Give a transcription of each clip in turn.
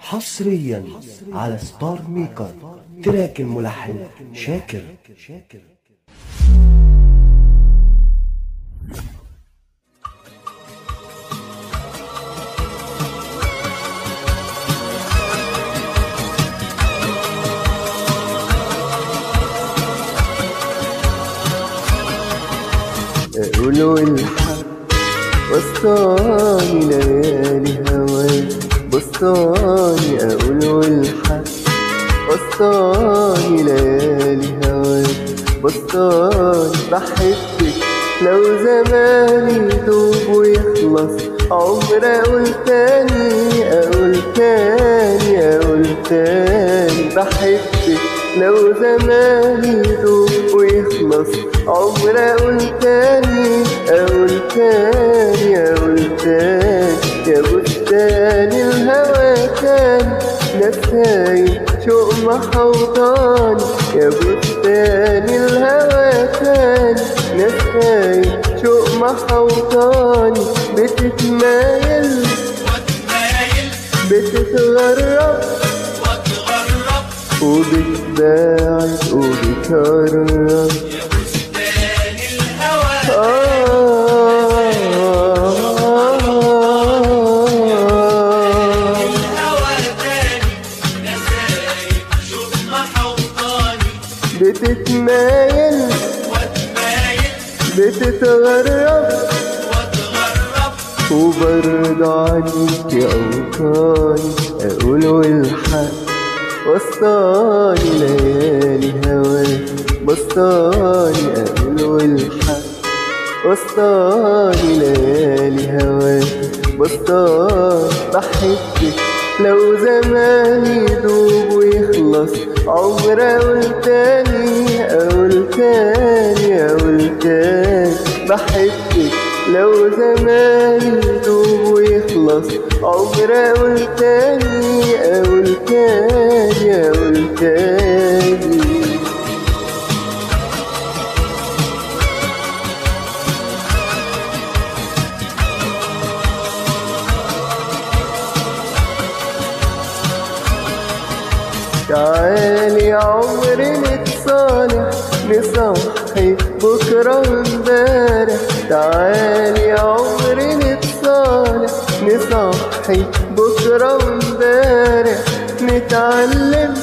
حصريا على ستار ميكر. تراك الملحن شاكر. قولوا الحق وسطاني ليالي هواك بسطاني. أقولوا الحق وسطاني ليالي هواك بسطاني. بحبك لو زماني يدوب ويخلص عمر أقول تاني أقول تاني أقول تاني. بحبك لو زماني يدوب ويخلص عمر أقول تاني أقول تاني أقول تاني. يا بستان الهوى تاني نساي شوق محوطاني. يا بستان الهوى تاني نساي شوق محوطاني. بتتمايل بتتغرب وبتباعد وبتقرب. يا بستان الهوى الهوى تاني نسايب شوق محوطاني. بتتمايل واتمايل بتتغرب واتغرب وبرضى عنك يا أوطاني. أقولوا الحق وسطاني ليالي هواك بسطاني. أقولوا الحق وسطاني ليالي هواك بسطاني. بحبك لو زماني يدوب ويخلص عمر أقول تاني أقول تاني أقول تاني. بحبك لو زماني يدوب ويخلص عمر أقول تاني أقول تاني أقول تاني. تعالي يا عمري نتصالح نصحي بكرة وامبارح. تعالي يا عمري نتصالح نصحي بكرة وامبارح. نتعلم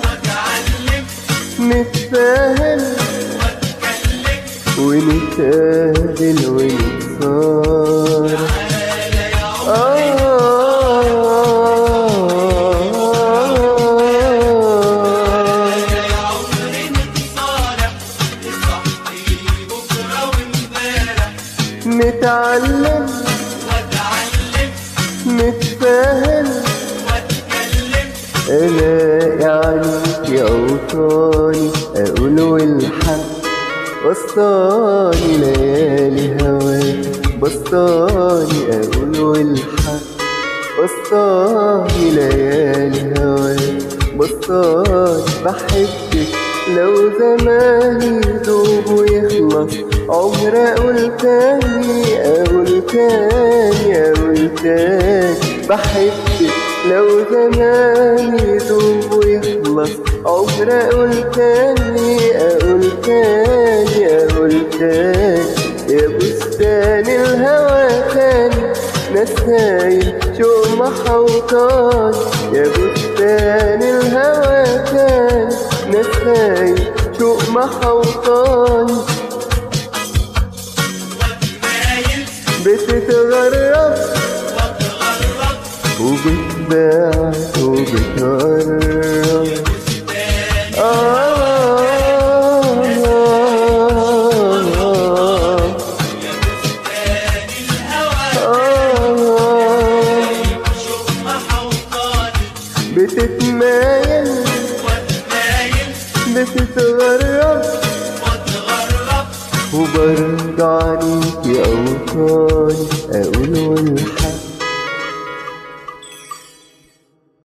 واتعلم نتفاهم واتكلم. ونتقابل ونتصالح. تعالى يا عمري يا عمري نتصالح نصحي بكرة وامبارح. نتعلم واتعلم نتفاهم واتكلم. ألاقي عنك يا أوطاني. أقولوا الحق وسطاني ليالي هواك بسطاني. أقولوا الحق وسطاني ليالي هواك بسطاني. بحبك لو زماني يدوب ويخلص عمر أقول تاني أقول تاني أقول تاني. بحبك لو زماني يدوب ويخلص عمر أقول تاني أقول تاني أقول تاني. يا بستان الهوى تاني نساي شوق محوطاني. يا بستان الهوى تاني نساي شوق محوطاني. واتمايل بتتغرب واتغرب وبتباعد وبتقرب. بستان شوق محوطاني. بتتمايل واتمايل بتتغرب واتغرب وبرضى عنك يا أوطاني. أقولوا الحق